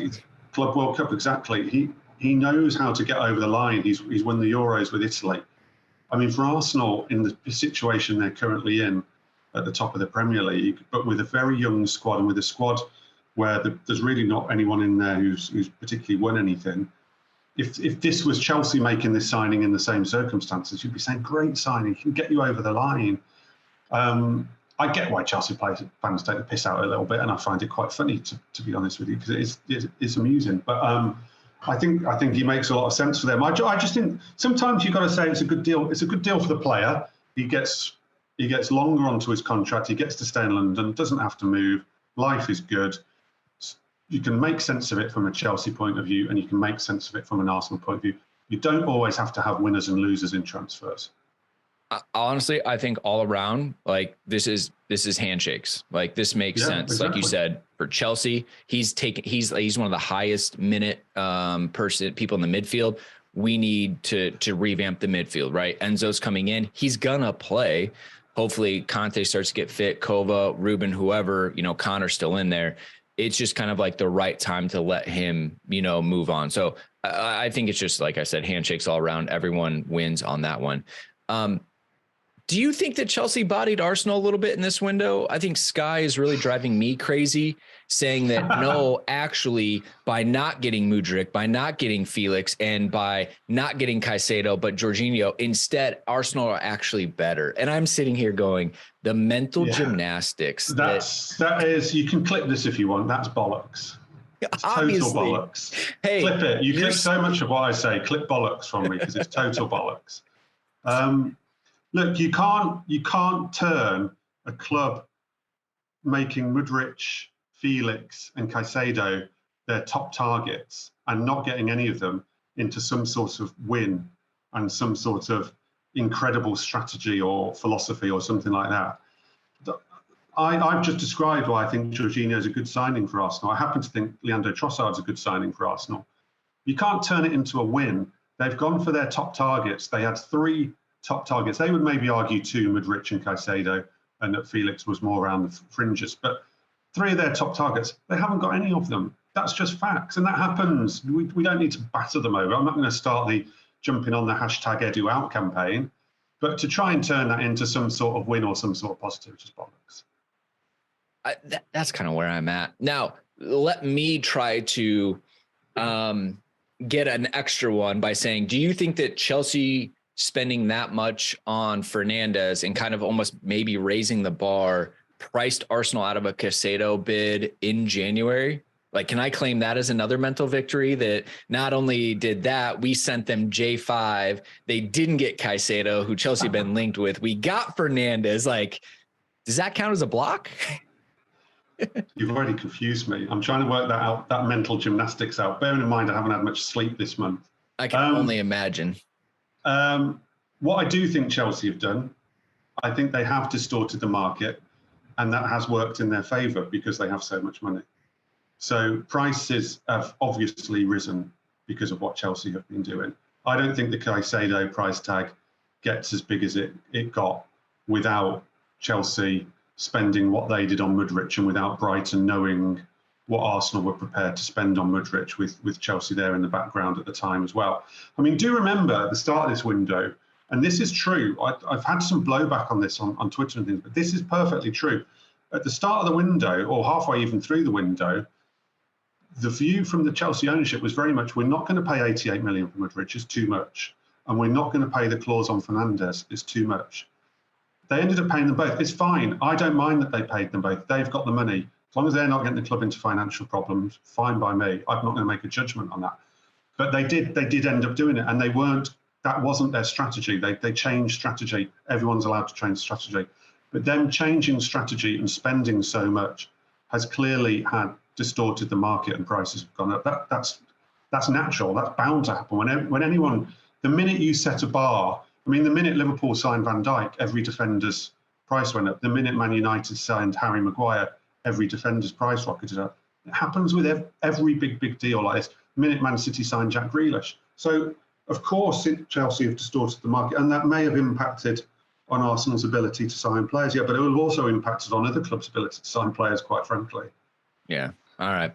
Club World Cup, exactly. He knows how to get over the line. He's won the Euros with Italy. I mean, for Arsenal, in the situation they're currently in, at the top of the Premier League, but with a very young squad, and with a squad where there's really not anyone in there who's particularly won anything. If this was Chelsea making this signing in the same circumstances, you'd be saying, great signing, can get you over the line. I get why Chelsea fans take the piss out a little bit, and I find it quite funny, to be honest with you, because it's amusing. But I think he makes a lot of sense for them. I just think sometimes you've got to say it's a good deal. It's a good deal for the player. He gets longer onto his contract. He gets to stay in London, doesn't have to move. Life is good. You can make sense of it from a Chelsea point of view, and you can make sense of it from an Arsenal point of view. You don't always have to have winners and losers in transfers. Honestly, I think all around, like this is handshakes. Like this makes sense. Exactly. Like you said, for Chelsea, he's one of the highest minute people in the midfield. We need to revamp the midfield, right? Enzo's coming in. He's gonna play. Hopefully Conte starts to get fit, Kova, Ruben, whoever, Connor's still in there. It's just kind of like the right time to let him, move on. So I think it's just, like I said, handshakes all around. Everyone wins on that one. Do you think that Chelsea bodied Arsenal a little bit in this window? I think Sky is really driving me crazy, saying that no, actually, by not getting Mudryk, by not getting Felix, and by not getting Caicedo, but Jorginho, instead, Arsenal are actually better. And I'm sitting here going, the mental gymnastics. That is, you can clip this if you want. That's bollocks. It's total bollocks. Hey, clip it. You clip so much of what I say. Clip bollocks from me, because it's total bollocks. Look, you can't turn a club making Mudryk, Felix, and Caicedo their top targets and not getting any of them into some sort of win and some sort of incredible strategy or philosophy or something like that. I've just described why I think Jorginho is a good signing for Arsenal. I happen to think Leandro Trossard's a good signing for Arsenal. You can't turn it into a win. They've gone for their top targets. They had 3 top targets. They would maybe argue 2, Mudryk and Caicedo, and that Felix was more around the fringes. But 3 of their top targets, they haven't got any of them. That's just facts, and that happens. We don't need to batter them over. I'm not going to start the jumping on the hashtag #EduOut campaign, but to try and turn that into some sort of win or some sort of positive, just bollocks. That's kind of where I'm at. Now, let me try to get an extra one by saying, do you think that Chelsea spending that much on Fernandez and kind of almost maybe raising the bar priced Arsenal out of a Caicedo bid in January? Like, can I claim that as another mental victory, that not only did that, we sent them J5, they didn't get Caicedo, who Chelsea had been linked with. We got Fernandez. Like, does that count as a block? You've already confused me. I'm trying to work that out, that mental gymnastics out. Bearing in mind, I haven't had much sleep this month. I can only imagine. What I do think Chelsea have done, I think they have distorted the market, and that has worked in their favour because they have so much money. So prices have obviously risen because of what Chelsea have been doing. I don't think the Caicedo price tag gets as big as it got without Chelsea spending what they did on Mudryk, and without Brighton knowing what Arsenal were prepared to spend on Mudryk, with Chelsea there in the background at the time as well. I mean, do remember at the start of this window, and this is true, I've had some blowback on this on Twitter and things, but this is perfectly true. At the start of the window, or halfway even through the window, the view from the Chelsea ownership was very much, we're not going to pay 88 million for Mudryk, it's too much. And we're not going to pay the clause on Fernandez, it's too much. They ended up paying them both. It's fine. I don't mind that they paid them both. They've got the money. As long as they're not getting the club into financial problems, fine by me. I'm not going to make a judgment on that. But they did end up doing it, and that wasn't their strategy. They changed strategy. Everyone's allowed to change strategy. But them changing strategy and spending so much has clearly distorted the market, and prices have gone up. That's natural. That's bound to happen. When anyone, the minute you set a bar, I mean, the minute Liverpool signed Van Dijk, every defender's price went up. The minute Man United signed Harry Maguire, every defender's price rocketed up. It happens with every big deal like this. The minute Man City signed Jack Grealish. So, of course, Chelsea have distorted the market, and that may have impacted on Arsenal's ability to sign players, but it will have also impacted on other clubs' ability to sign players, quite frankly. Yeah. All right.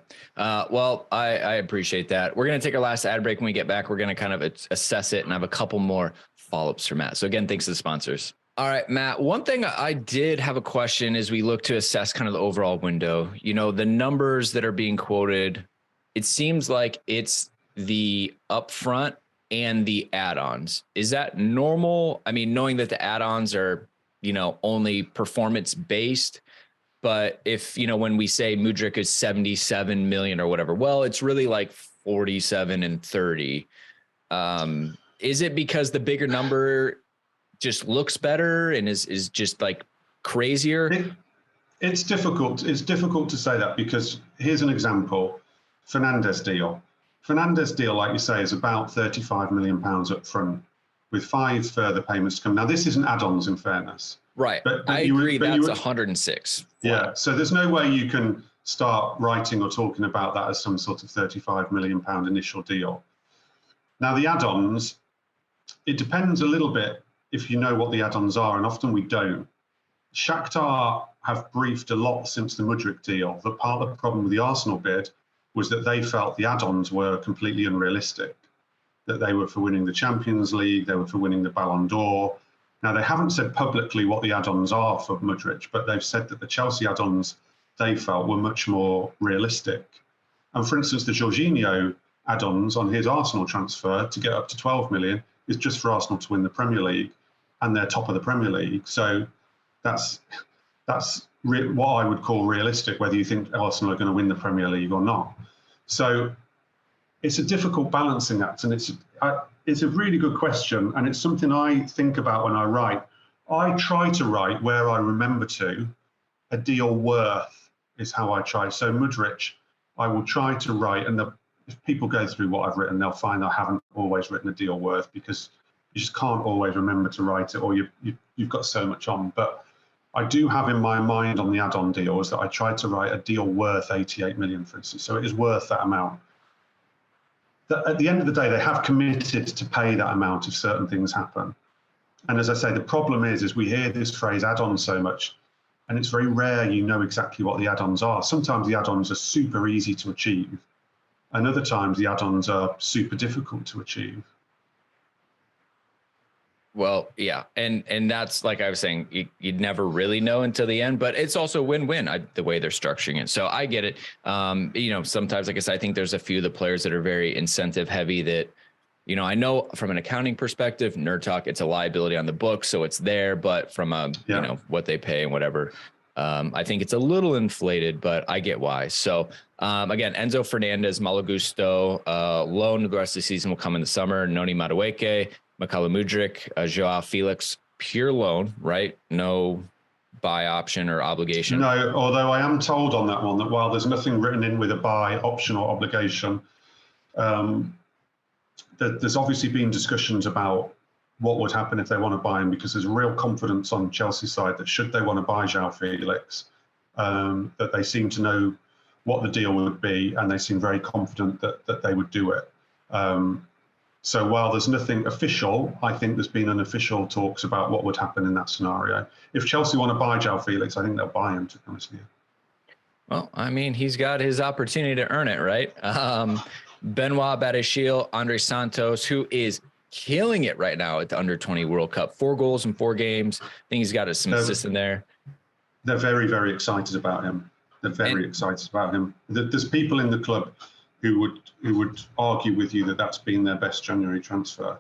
Well, I appreciate that. We're going to take our last ad break. When we get back, we're going to kind of assess it and have a couple more follow-ups for Matt. So again, thanks to the sponsors. All right, Matt, one thing I did have a question as we look to assess kind of the overall window, the numbers that are being quoted, it seems like it's the upfront and the add-ons. Is that normal? I mean, knowing that the add-ons are, only performance-based, but if, when we say Mudryk is 77 million or whatever, well, it's really like 47 and 30. Is it because the bigger number just looks better and is just like crazier? It's difficult. It's difficult to say that, because here's an example. Fernandez deal, like you say, is about £35 million up front, with 5 further payments to come. Now, this isn't add-ons, in fairness. Right. But I agree. That's 106. Yeah. So there's no way you can start writing or talking about that as some sort of £35 million initial deal. Now, the add-ons, it depends a little bit if you know what the add-ons are, and often we don't. Shakhtar have briefed a lot since the Mudryk deal. The part of the problem with the Arsenal bid was that they felt the add-ons were completely unrealistic, that they were for winning the Champions League, they were for winning the Ballon d'Or. Now, they haven't said publicly what the add-ons are for Mudryk, but they've said that the Chelsea add-ons they felt were much more realistic. And for instance, the Jorginho add-ons on his Arsenal transfer to get up to 12 million is just for Arsenal to win the Premier League, and they're top of the Premier League. So that's what I would call realistic, whether you think Arsenal are going to win the Premier League or not. So it's a difficult balancing act, and it's a really good question, and it's something I think about when I write. I try to write where I remember to. A deal worth is how I try. So Mudryk, I will try to write, and if people go through what I've written, they'll find I haven't always written a deal worth, because you just can't always remember to write it, or you've got so much on. But I do have in my mind on the add-on deals that I tried to write a deal worth 88 million, for instance. So it is worth that amount. At the end of the day, they have committed to pay that amount if certain things happen. And as I say, the problem is we hear this phrase add-on so much, and it's very rare you know exactly what the add-ons are. Sometimes the add-ons are super easy to achieve, and other times the add-ons are super difficult to achieve. Well, yeah. And that's, like I was saying, you'd never really know until the end, but it's also win-win the way they're structuring it. So I get it. Sometimes, like I said, I think there's a few of the players that are very incentive heavy that, I know from an accounting perspective, nerd talk, it's a liability on the book. So it's there, but from what they pay and whatever, I think it's a little inflated, but I get why. So again, Enzo Fernandez, Malo Gusto, loan the rest of the season will come in the summer. Noni Madueke, Makala Mudryk, Joao Felix, pure loan, right? No buy option or obligation. No, although I am told on that one that while there's nothing written in with a buy option or obligation, there's obviously been discussions about what would happen if they want to buy him, because there's real confidence on Chelsea's side that should they want to buy João Felix, that they seem to know what the deal would be, and they seem very confident that they would do it. So while there's nothing official, I think there's been unofficial talks about what would happen in that scenario. If Chelsea want to buy João Felix, I think they'll buy him, to be honest with you. Well, I mean, he's got his opportunity to earn it, right? Benoit Badiashile, Andre Santos, who is killing it right now at the Under-20 World Cup. 4 goals in 4 games. I think he's got some assists in there. They're very, very excited about him. Excited about him. There's people in the club who would argue with you that that's been their best January transfer.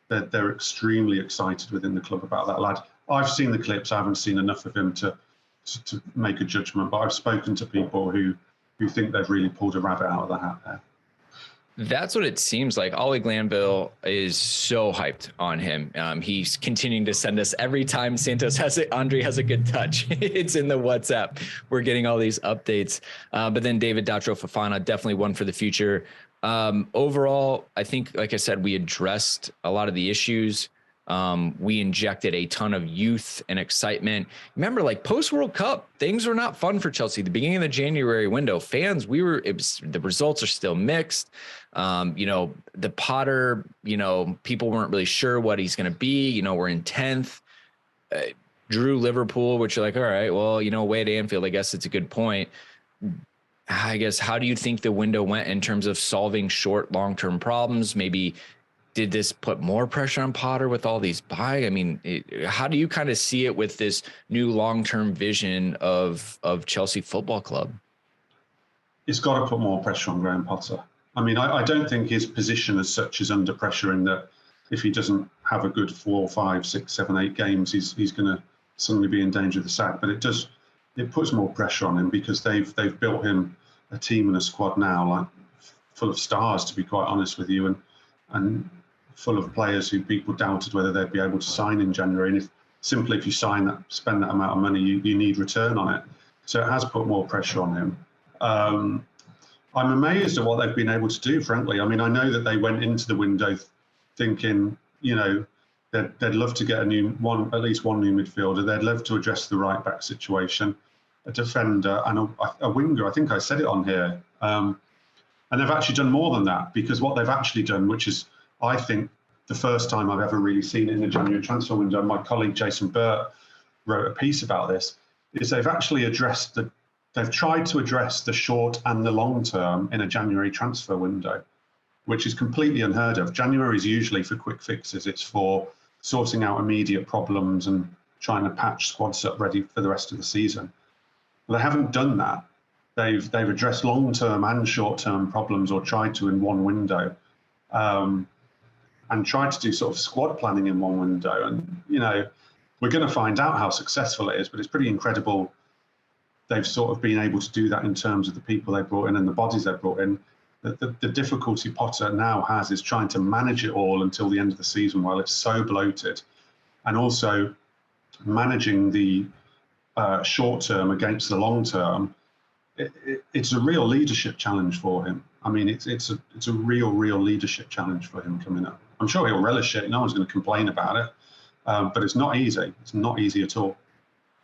They're extremely excited within the club about that lad. I've seen the clips. I haven't seen enough of him to make a judgment, but I've spoken to people who think they've really pulled a rabbit out of the hat there. That's what it seems like. Ollie Glanville is so hyped on him. He's continuing to send us every time Santos has it. Andre has a good touch. It's in the WhatsApp. We're getting all these updates. But then David Datro Fofana, definitely one for the future. Overall, I think, like I said, we addressed a lot of the issues. We injected a ton of youth and excitement. Remember, like post World Cup, things were not fun for Chelsea. The beginning of the January window, fans, the results are still mixed. The Potter, people weren't really sure what he's going to be. We're in 10th. Drew Liverpool, which you're like, all right, well, away at Anfield, I guess it's a good point. I guess, how do you think the window went in terms of solving short, long-term problems? Maybe did this put more pressure on Potter with all these buy? I mean, how do you kind of see it with this new long-term vision of Chelsea Football Club? It's got to put more pressure on Graham Potter. I mean, I don't think his position as such is under pressure, in that if he doesn't have a good 4, 5, 6, 7, 8 games, he's going to suddenly be in danger of the sack. But it puts more pressure on him, because they've built him a team and a squad now, like full of stars, to be quite honest with you, and full of players who people doubted whether they'd be able to sign in January. And if you spend that amount of money, you need return on it. So it has put more pressure on him. I'm amazed at what they've been able to do, frankly. I mean, I know that they went into the window thinking, they'd love to get at least one new midfielder. They'd love to address the right back situation, a defender, and a winger. I think I said it on here. And they've actually done more than that, because what they've actually done, which is, I think, the first time I've ever really seen it in the January transfer window, my colleague Jason Burt wrote a piece about this, is they've actually they've tried to address the short and the long term in a January transfer window, which is completely unheard of. January is usually for quick fixes. It's for sorting out immediate problems and trying to patch squads up ready for the rest of the season. But they haven't done that. They've addressed long-term and short-term problems, or tried to, in one window, and tried to do sort of squad planning in one window. And, we're going to find out how successful it is, but it's pretty incredible they've sort of been able to do that in terms of the people they brought in and the bodies they brought in. The difficulty Potter now has is trying to manage it all until the end of the season while it's so bloated, and also managing the short term against the long term. It's a real leadership challenge for him. I mean, it's a real leadership challenge for him coming up. I'm sure he'll relish it. No one's going to complain about it, but it's not easy. It's not easy at all.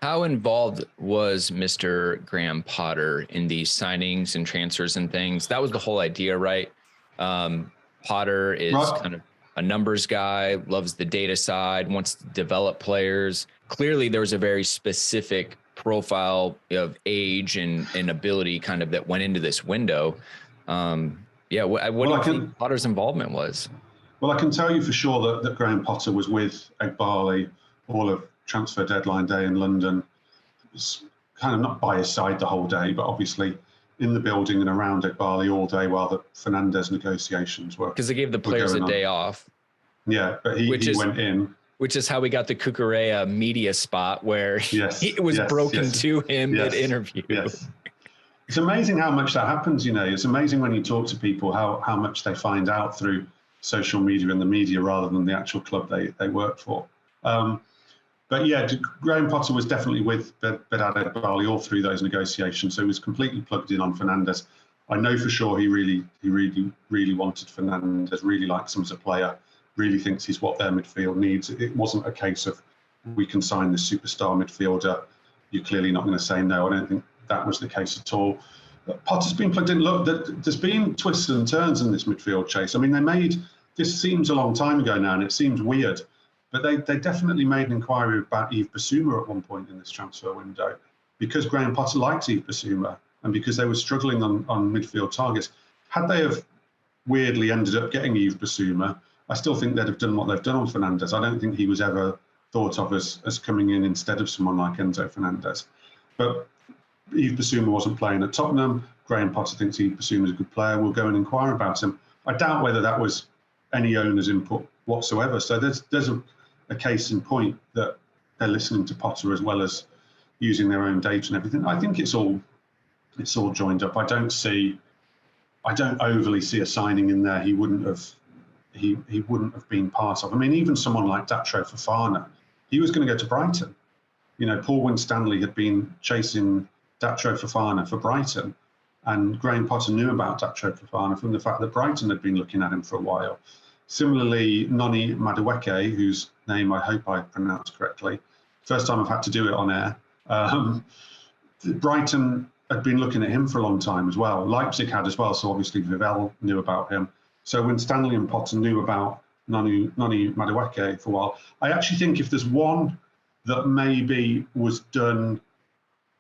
How involved was Mr. Graham Potter in these signings and transfers and things? That was the whole idea, right? Potter is kind of a numbers guy, loves the data side, wants to develop players. Clearly, there was a very specific profile of age and ability kind of that went into this window. What do you think Potter's involvement was? Well, I can tell you for sure that Graham Potter was with Eghbali all of transfer deadline day in London. Was kind of not by his side the whole day, but obviously in the building and around Eghbali all day while the Fernandez negotiations were. Because they gave the players a day off. Yeah, but he went in. Which is how we got the Cucurella media spot where it was broken to him mid-interview. Yes. It's amazing how much that happens, It's amazing when you talk to people how much they find out through social media and the media rather than the actual club they work for. But yeah, Graham Potter was definitely with Behdad Eghbali all through those negotiations, so he was completely plugged in on Fernandez. I know for sure he really wanted Fernandez, really likes him as a player, really thinks he's what their midfield needs. It wasn't a case of we can sign this superstar midfielder. You're clearly not going to say no. I don't think that was the case at all. Potter's been plugged in. Look, there's been twists and turns in this midfield chase. I mean, this seems a long time ago now, and it seems weird, but they definitely made an inquiry about Yves Bissouma at one point in this transfer window because Graham Potter liked Yves Bissouma and because they were struggling on midfield targets. Had they have weirdly ended up getting Yves Bissouma, I still think they'd have done what they've done on Fernandez. I don't think he was ever thought of as coming in instead of someone like Enzo Fernandez. But Yves Bissouma wasn't playing at Tottenham. Graham Potter thinks Yves Bissouma is a good player. We'll go and inquire about him. I doubt whether that was any owner's input whatsoever. So there's a case in point that they're listening to Potter as well as using their own data and everything. I think it's all joined up. I don't overly see a signing in there he wouldn't have been part of. I mean, even someone like Datro Fofana, he was going to go to Brighton. You know, Paul Winstanley had been chasing Datro Fofana for Brighton, and Graham Potter knew about Datro Fofana from the fact that Brighton had been looking at him for a while. Similarly, Noni Madueke, whose name I hope I pronounced correctly, first time I've had to do it on air, Brighton had been looking at him for a long time as well. Leipzig had as well, so obviously Vivell knew about him. So when Stanley and Potter knew about Noni Madueke for a while, I actually think if there's one that maybe was done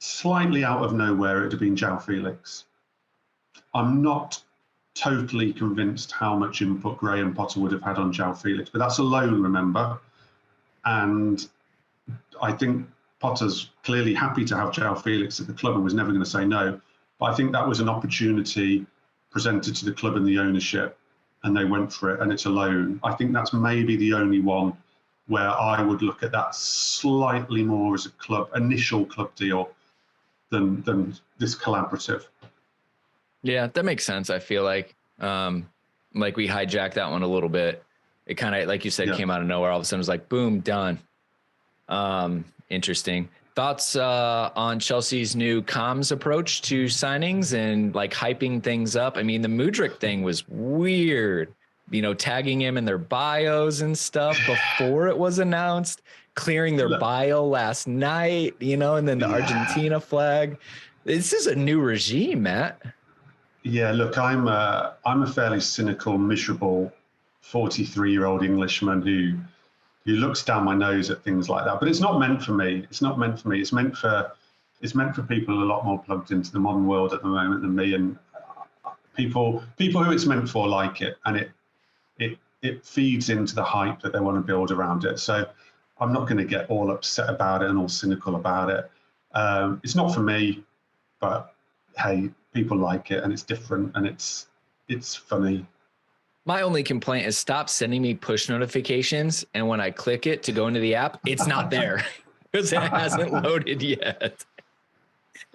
slightly out of nowhere, it'd have been João Felix. I'm not totally convinced how much input Graham Potter would have had on João Felix, but that's a loan, remember? And I think Potter's clearly happy to have João Felix at the club and was never going to say no. But I think that was an opportunity presented to the club and the ownership, and they went for it, and it's a loan. I think that's maybe the only one where I would look at that slightly more as a initial club deal than this collaborative. Yeah, that makes sense. I feel like we hijacked that one a little bit. It kind of, like you said, came out of nowhere. All of a sudden it was like, boom, done. Interesting. Thoughts on Chelsea's new comms approach to signings and like hyping things up? I mean, the Mudryk thing was weird, you know, tagging him in their bios and stuff before it was announced, clearing their bio last night, you know, and then the Argentina flag. This is a new regime, Matt. Yeah, look, I'm a fairly cynical, miserable 43-year-old Englishman who looks down my nose at things like that. But it's not meant for me. It's not meant for me. It's meant for people a lot more plugged into the modern world at the moment than me. And people who it's meant for like it, and it feeds into the hype that they want to build around it. So I'm not going to get all upset about it and all cynical about it. It's not for me, but hey, people like it and it's different and it's funny. My only complaint is stop sending me push notifications, and when I click it to go into the app, it's not there because it hasn't loaded yet.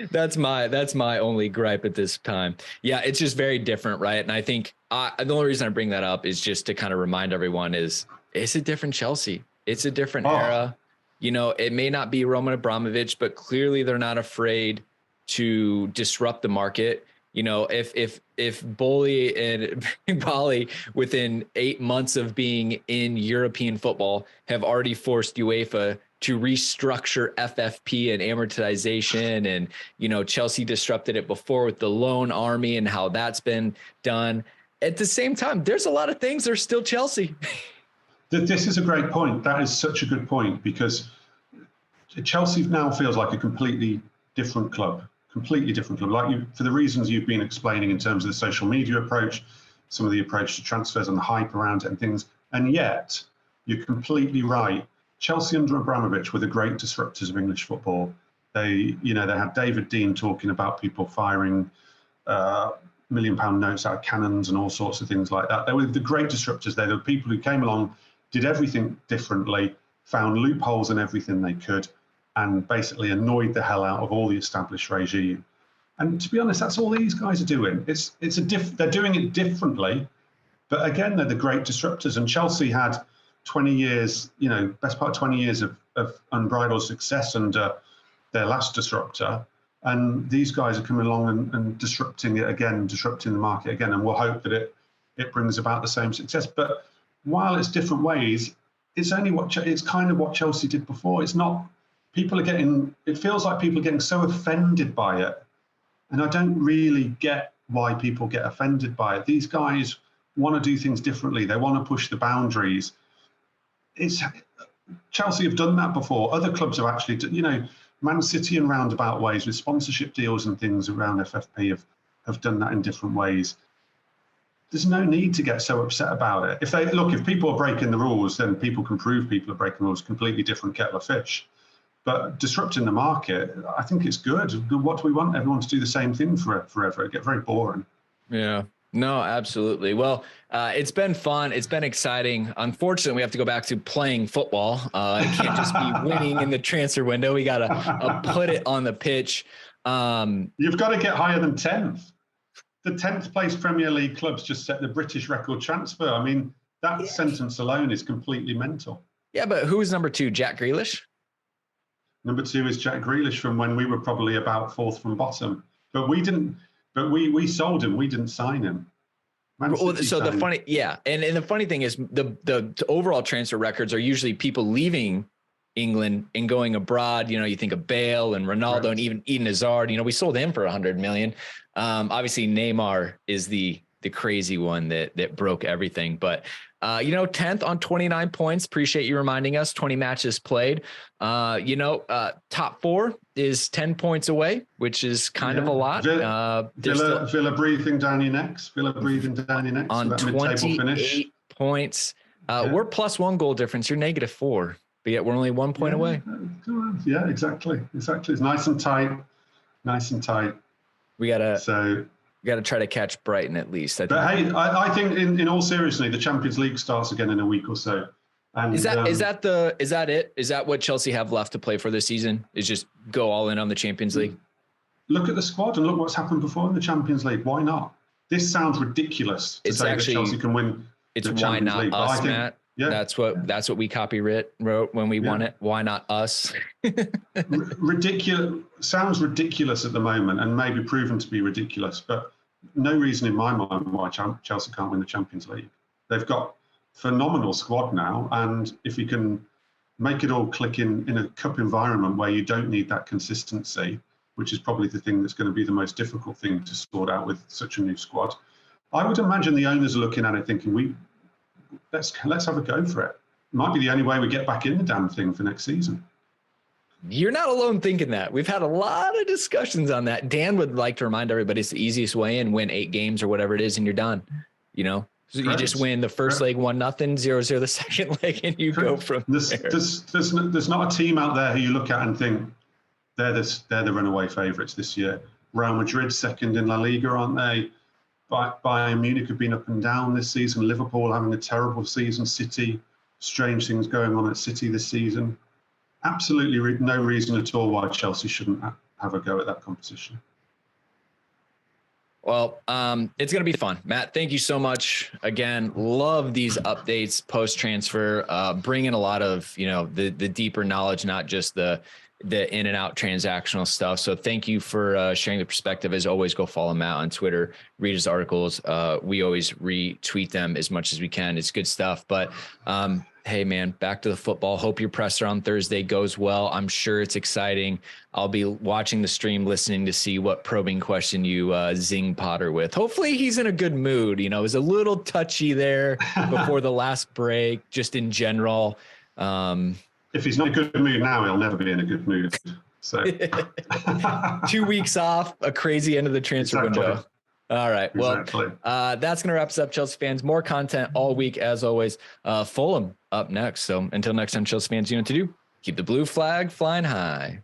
That's my only gripe at this time. Yeah, it's just very different, right? And I think the only reason I bring that up is just to kind of remind everyone is it's a different Chelsea. It's a different era. You know, it may not be Roman Abramovich, but clearly they're not afraid to disrupt the market. You know, if Boli and Eghbali within 8 months of being in European football have already forced UEFA to restructure FFP and amortization, and, you know, Chelsea disrupted it before with the loan army and how that's been done. At the same time, there's a lot of things that are still Chelsea. This is a great point. That is such a good point, because Chelsea now feels like a completely different club. Like for the reasons you've been explaining in terms of the social media approach, some of the approach to transfers and the hype around it and things. And yet, you're completely right. Chelsea under Abramovich were the great disruptors of English football. They had David Dean talking about people firing £1 million notes out of cannons and all sorts of things like that. They were the great disruptors. They were the people who came along, did everything differently, found loopholes in everything they could, and basically annoyed the hell out of all the established regime. And to be honest, that's all these guys are doing. They're doing it differently, but again, they're the great disruptors. And Chelsea had 20 years, you know, best part of 20 years of unbridled success under their last disruptor. And these guys are coming along and disrupting it again, disrupting the market again, and we'll hope that it brings about the same success. But while it's different ways, it's only it's kind of what Chelsea did before. It's not, it feels like people are getting so offended by it. And I don't really get why people get offended by it. These guys want to do things differently. They want to push the boundaries. Chelsea have done that before. Other clubs have actually, Man City in roundabout ways with sponsorship deals and things around FFP have done that in different ways. There's no need to get so upset about it. If people are breaking the rules, then people can prove people are breaking the rules. Completely different kettle of fish. But disrupting the market, I think it's good. What do we want everyone to do the same thing forever? It get very boring. Yeah. No, absolutely. Well, it's been fun. It's been exciting. Unfortunately, we have to go back to playing football. It can't just be winning in the transfer window. We got to put it on the pitch. You've got to get higher than 10th. The 10th place Premier League clubs just set the British record transfer. I mean, that sentence alone is completely mental. Yeah, but who's number 2? Jack Grealish? Number 2 is Jack Grealish from when we were probably about 4th from bottom. But we didn't. But we sold him. We didn't sign him. So the funny, and the funny thing is the overall transfer records are usually people leaving England and going abroad. You think of Bale and Ronaldo, right, and even Eden Hazard. We sold him for 100 million. Obviously Neymar is the crazy one that broke everything. But 10th on 29 points. Appreciate you reminding us. 20 matches played. Top 4 is 10 points away, which is kind of a lot. Villa breathing down your necks. On 28 points. We're +1 goal difference. You're -4, but yet we're only 1 point away. Yeah, exactly. It's nice and tight. We gotta try to catch Brighton at least. I think in all seriousness, the Champions League starts again in a week or so. And is that it? Is that what Chelsea have left to play for this season? Is just go all in on the Champions League? Look at the squad and look what's happened before in the Champions League. Why not? This sounds ridiculous to say that Chelsea can win. It's the Champions League. Why not us, Matt? Yeah, that's what we wrote when we won it. Why not us? Ridiculous. Sounds ridiculous at the moment, and maybe proven to be ridiculous. But no reason in my mind why Chelsea can't win the Champions League. They've got phenomenal squad now, and if you can make it all click in a cup environment where you don't need that consistency, which is probably the thing that's going to be the most difficult thing to sort out with such a new squad, I would imagine the owners are looking at it thinking, let's have a go for it. It might be the only way we get back in the damn thing for next season. You're not alone thinking that. We've had a lot of discussions on that. Dan would like to remind everybody it's the easiest way and win 8 games or whatever it is, and you're done. So you just win the first leg 1-0, 0-0 the second leg, and you go from there. There's not a team out there who you look at and think they're the runaway favourites this year. Real Madrid second in La Liga, aren't they? Bayern Munich have been up and down this season. Liverpool having a terrible season. City, strange things going on at City this season. Absolutely no reason at all why Chelsea shouldn't have a go at that competition. Well, it's going to be fun. Matt, thank you so much. Again, love these updates post-transfer, bringing a lot of, the deeper knowledge, not just the in and out transactional stuff. So thank you for sharing the perspective. As always, go follow Matt on Twitter, read his articles. We always retweet them as much as we can. It's good stuff. But hey, man, back to the football. Hope your presser on Thursday goes well. I'm sure it's exciting. I'll be watching the stream, listening to see what probing question you zing Potter with. Hopefully he's in a good mood. It was a little touchy there before the last break, just in general. If he's not in a good mood now, he'll never be in a good mood. So 2 weeks off, a crazy end of the transfer window. All right. Well, that's going to wrap us up, Chelsea fans. More content all week, as always. Fulham up next. So until next time, Chelsea fans, you know what to do. Keep the blue flag flying high.